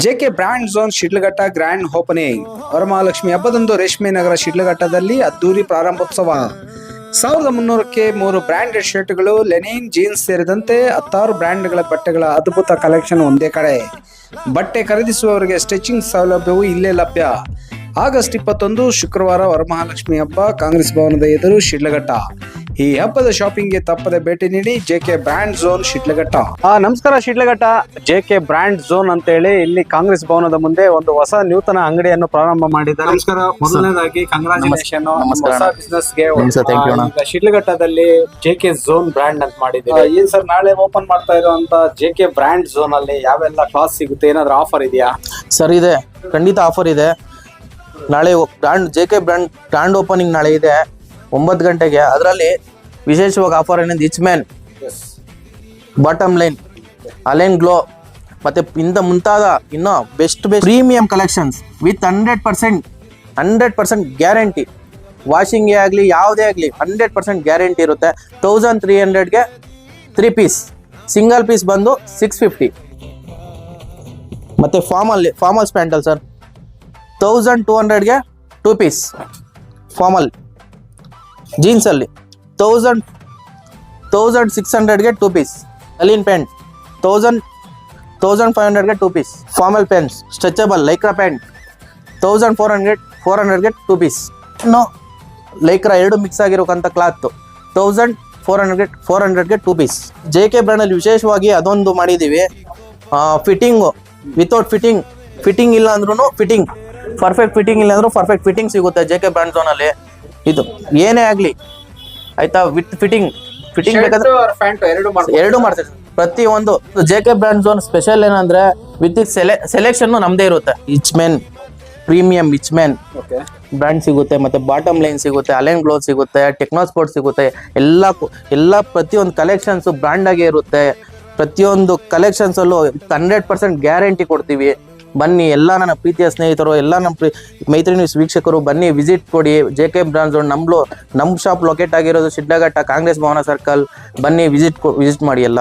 JK brand zone Shidlaghatta grand opening Varamahalakshmi ಹಬ್ಬದಂದು ರೇಷ್ಮೆ ನಗರ ಶಿಡ್ಲಘಟ್ಟದಲ್ಲಿ ಅದ್ದೂರಿ ಪ್ರಾರಂಭೋತ್ಸವ. 1300ಕ್ಕೆ 3 ಬ್ರಾಂಡೆಡ್ ಶರ್ಟ್ಗಳು, ಲೆನಿನ್ ಜೀನ್ಸ್ ಸೇರಿದಂತೆ 16 ಬ್ರ್ಯಾಂಡ್ಗಳ ಬಟ್ಟೆಗಳ ಅದ್ಭುತ ಕಲೆಕ್ಷನ್ ಒಂದೇ ಕಡೆ. ಬಟ್ಟೆ ಖರೀದಿಸುವವರಿಗೆ ಸ್ಟಿಚಿಂಗ್ ಸೌಲಭ್ಯವು ಇಲ್ಲೇ ಲಭ್ಯ. ಆಗಸ್ಟ್ 21 ಶುಕ್ರವಾರ ವರಮಹಾಲಕ್ಷ್ಮಿ ಹಬ್ಬ, ಕಾಂಗ್ರೆಸ್ ಭವನದ ಎದುರು ಶಿಡ್ಲಘಟ್ಟ. ಈ ಹಬ್ಬದ ಶಾಪಿಂಗ್ಗೆ ತಪ್ಪದೆ ಭೇಟಿ ನೀಡಿ ಜೆಕೆ ಬ್ರಾಂಡ್ ಝೋನ್ ಶಿಡ್ಲಘಟ್ಟ. ನಮಸ್ಕಾರ. ಶಿಡ್ಲಘಟ್ಟ ಜೆಕೆ ಬ್ರಾಂಡ್ ಝೋನ್ ಅಂತ ಹೇಳಿ ಇಲ್ಲಿ ಕಾಂಗ್ರೆಸ್ ಭವನದ ಮುಂದೆ ಒಂದು ಹೊಸ ನೂತನ ಅಂಗಡಿಯನ್ನು ಪ್ರಾರಂಭ ಮಾಡಿದ್ದಾರೆ. ನಮಸ್ಕಾರ. ಮೊದಲನೇದಾಗಿ ಕಂಗ್ರಾಚುಲೇಷನ್ ಹೊಸ ಬಿಸ್ನೆಸ್ ಗೆ. ಶಿಡ್ಲಘಟ್ಟದಲ್ಲಿ ಜೆಕೆ ಝೋನ್ ಬ್ರಾಂಡ್ ಅಂತ ಮಾಡಿದ್ದೀವಿ. ಏನ್ ಸರ್, ನಾಳೆ ಓಪನ್ ಮಾಡ್ತಾ ಇರುವಂತ ಜೆಕೆ ಬ್ರಾಂಡ್ ಝೋನ್ ಅಲ್ಲಿ ಯಾವೆಲ್ಲ ಕ್ಲಾಸ್ ಸಿಗುತ್ತೆ, ಏನಾದ್ರು ಆಫರ್ ಇದೆಯಾ? ಸರ್ ಇದೆ, ಖಂಡಿತ ಆಫರ್ ಇದೆ. ನಾಳೆ ಜೆಕೆ ಬ್ರಾಂಡ್ ಗ್ರಾಂಡ್ ಓಪನಿಂಗ್ ನಾಳೆ ಇದೆ 9 ಗಂಟೆಗೆ. ಅದರಲ್ಲಿ ವಿಶೇಷವಾಗಿ ಆಫರ್ ಏನಿದೆ, ಇಚ್ ಮ್ಯಾನ್, ಬಾಟಮ್ ಲೈನ್, ಅಲೈನ್ ಗ್ಲೋ ಮತ್ತೆ ಇಂದ ಮುಂತಾದ ಇನ್ನೂ best premium collections with 100% guarantee. ವಾಷಿಂಗೇ ಆಗಲಿ ಯಾವುದೇ ಆಗಲಿ 100% ಗ್ಯಾರಂಟಿ ಇರುತ್ತೆ. 1300ಗೆ 3 ಪೀಸ್, ಸಿಂಗಲ್ ಪೀಸ್ ಬಂದು 650. ಮತ್ತೆ ಫಾರ್ಮಲ್ಸ್ ಪ್ಯಾಂಟಲ್ ಸರ್ 1200ಗೆ 2 ಪೀಸ್. ಫಾರ್ಮಲ್ ಜೀನ್ಸಲ್ಲಿ 1600ಗೆ 2 ಪೀಸ್. ಅಲಿನ್ ಪ್ಯಾಂಟ್ 1500ಗೆ 2 piece. Formal pants stretchable Lycra pant 1400ಗೆ 2 ಪೀಸ್. ಇನ್ನು ಲೈಕ್ರಾ ಎರಡು ಮಿಕ್ಸ್ ಆಗಿರೋಕ್ಕಂಥ ಕ್ಲಾತ್ 1400ಗೆ 2 ಪೀಸ್. ಜೆಕೆ ಬ್ರ್ಯಾಂಡಲ್ಲಿ ವಿಶೇಷವಾಗಿ ಅದೊಂದು ಮಾಡಿದ್ದೀವಿ, ಫಿಟ್ಟಿಂಗು ವಿತೌಟ್ ಫಿಟ್ಟಿಂಗ್ ಇಲ್ಲ ಅಂದ್ರೂ ಫಿಟ್ಟಿಂಗ್, ಪರ್ಫೆಕ್ಟ್ ಫಿಟ್ಟಿಂಗ್ ಇಲ್ಲ ಅಂದ್ರೂ ಪರ್ಫೆಕ್ಟ್ ಫಿಟ್ಟಿಂಗ್ ಸಿಗುತ್ತೆ ಜೆಕೆ ಬ್ರ್ಯಾಂಡ್ ಝೋನಲ್ಲಿ. ಇದು ಏನೇ ಆಗಲಿ ಆಯ್ತಾ, ವಿತ್ ಫಿಟ್ಟಿಂಗ್ ಬೇಕಾದ್ರೆ ಎರಡು ಮಾಡ್ತೀವಿ. ಪ್ರತಿಯೊಂದು ಜೆಕೆ ಬ್ರ್ಯಾಂಡ್ ಝೋನ್ ಸ್ಪೆಷಲ್ ಏನಂದ್ರೆ ವಿತ್ ಸೆಲೆಕ್ಷನ್ ನಮ್ದೇ ಇರುತ್ತೆ. ಇಚ್ ಮೆನ್ ಪ್ರೀಮಿಯಂ ಇಚ್ ಮೆನ್ ಬ್ರ್ಯಾಂಡ್ ಸಿಗುತ್ತೆ, ಮತ್ತೆ ಬಾಟಮ್ ಲೈನ್ ಸಿಗುತ್ತೆ, ಅಲೈನ್ ಗ್ಲೋ ಸಿಗುತ್ತೆ, ಟೆಕ್ನೋ ಸ್ಪೋರ್ಟ್ ಸಿಗುತ್ತೆ. ಎಲ್ಲ ಪ್ರತಿಯೊಂದು ಕಲೆಕ್ಷನ್ಸ್ ಬ್ರ್ಯಾಂಡ್ ಆಗೇ ಇರುತ್ತೆ. ಪ್ರತಿಯೊಂದು ಕಲೆಕ್ಷನ್ಸ್ ಅಲ್ಲೂ 100% ಗ್ಯಾರಂಟಿ ಕೊಡ್ತೀವಿ. ಬನ್ನಿ, ಎಲ್ಲ ನನ್ನ ಪ್ರೀತಿಯ ಸ್ನೇಹಿತರು, ಎಲ್ಲ ನಮ್ಮ ಮೈತ್ರಿ ನ್ಯೂಸ್ ವೀಕ್ಷಕರು ಬನ್ನಿ, ವಿಸಿಟ್ ಕೊಡಿ. ಜೆಕೆ ಬ್ರಾಂಡ್ ಝೋನ್ ನಮ್ಮ ಶಾಪ್ ಲೊಕೇಟ್ ಆಗಿರೋದು ಶಿಡ್ಲಘಟ್ಟ ಕಾಂಗ್ರೆಸ್ ಭವನ ಸರ್ಕಲ್. ಬನ್ನಿ, ವಿಸಿಟ್ ಮಾಡಿ ಎಲ್ಲ.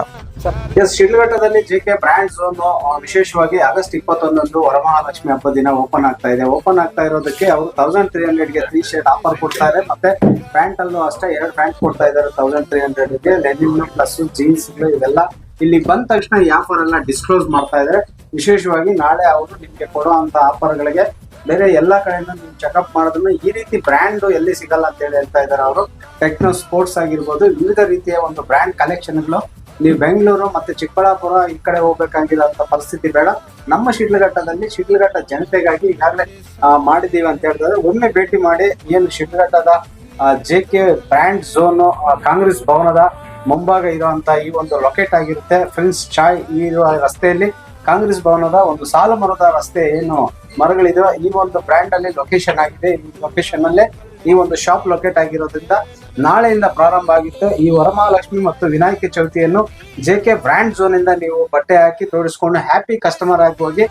ಶಿಡ್ಲಘಟ್ಟದಲ್ಲಿ ಜೆಕೆ ಬ್ರಾಂಡ್ ಝೋನ್ ವಿಶೇಷವಾಗಿ ಆಗಸ್ಟ್ 21 ವರಮಹಾಲಕ್ಷ್ಮಿ ಹಬ್ಬ ದಿನ ಓಪನ್ ಆಗ್ತಾ ಇದೆ. ಓಪನ್ ಆಗ್ತಾ ಇರೋದಕ್ಕೆ ಅವರು 1300ಗೆ 3 ಶರ್ಟ್ ಆಫರ್ ಕೊಡ್ತಾರೆ. ಮತ್ತೆ ಪ್ಯಾಂಟ್ ಅಲ್ಲೂ ಅಷ್ಟೇ 2 ಪ್ಯಾಂಟ್ ಕೊಡ್ತಾ ಇದ್ದಾರೆ 1300ಗೆ. ಲೆನಿನ್ ಪ್ಲಸ್ ಜೀನ್ಸ್ ಇವೆಲ್ಲ ಇಲ್ಲಿ ಬಂದ ತಕ್ಷಣ ಈ ಆಫರ್ ಎಲ್ಲ ಡಿಸ್ಕ್ಲೋಸ್ ಮಾಡ್ತಾ ಇದ್ದಾರೆ. ವಿಶೇಷವಾಗಿ ನಾಳೆ ಅವರು ನಿಮ್ಗೆ ಕೊಡುವಂತ ಆಫರ್ಗಳಿಗೆ ಬೇರೆ ಎಲ್ಲಾ ಕಡೆಯಿಂದ ನೀವು ಚೆಕ್ಅಪ್ ಮಾಡೋದನ್ನ ಈ ರೀತಿ ಬ್ರ್ಯಾಂಡ್ ಎಲ್ಲಿ ಸಿಗಲ್ಲ ಅಂತ ಹೇಳಿ ಹೇಳ್ತಾ ಇದ್ದಾರೆ ಅವರು. ಟೆಕ್ನೋ ಸ್ಪೋರ್ಟ್ಸ್ ಆಗಿರ್ಬೋದು, ವಿವಿಧ ರೀತಿಯ ಒಂದು ಬ್ರ್ಯಾಂಡ್ ಕಲೆಕ್ಷನ್ಗಳು ನೀವು ಬೆಂಗಳೂರು ಮತ್ತೆ ಚಿಕ್ಕಬಳ್ಳಾಪುರ ಈ ಕಡೆ ಹೋಗ್ಬೇಕಾಗಿರೋಂಥ ಪರಿಸ್ಥಿತಿ ಬೇಡ. ನಮ್ಮ ಶಿಡ್ಲಘಟ್ಟ ಜನತೆಗಾಗಿ ಈಗಾಗಲೇ ಮಾಡಿದೀವಿ ಅಂತ ಹೇಳ್ತಾರೆ. ಒಮ್ಮೆ ಭೇಟಿ ಮಾಡಿ. ಏನು ಶಿಡ್ಲಘಟ್ಟದ ಜೆಕೆ ಬ್ರ್ಯಾಂಡ್ ಝೋನ್ ಕಾಂಗ್ರೆಸ್ ಭವನದ ಮುಂಭಾಗ ಇರುವಂತ ಈ ಒಂದು ಲೊಕೇಟ್ ಆಗಿರುತ್ತೆ. ಫ್ರೆಂಡ್ಸ್ ಚಾಯ್ ಇರುವ ರಸ್ತೆಯಲ್ಲಿ ಕಾಂಗ್ರೆಸ್ ಭವನದ ಒಂದು ಸಾಲು ಮರದ ರಸ್ತೆ ಏನು ಮರಗಳಿದೆ, ಈ ಒಂದು ಬ್ರ್ಯಾಂಡ್ ಅಲ್ಲಿ ಲೊಕೇಶನ್ ಆಗಿದೆ. ಈ ಲೊಕೇಶನ್ ಅಲ್ಲೇ ಈ ಒಂದು ಶಾಪ್ ಲೊಕೇಟ್ ಆಗಿರೋದ್ರಿಂದ ನಾಳೆಯಿಂದ ಪ್ರಾರಂಭ ಆಗಿತ್ತು. ಈ ವರಮಹಾಲಕ್ಷ್ಮಿ ಮತ್ತು ವಿನಾಯಕ ಚವಿತಿಯನ್ನು ಜೆಕೆ ಬ್ರ್ಯಾಂಡ್ ಝೋನ್ ಇಂದ ನೀವು ಬಟ್ಟೆ ಹಾಕಿ ತೋರಿಸ್ಕೊಂಡು ಹ್ಯಾಪಿ ಕಸ್ಟಮರ್ ಆಗಿ ಹೋಗಿ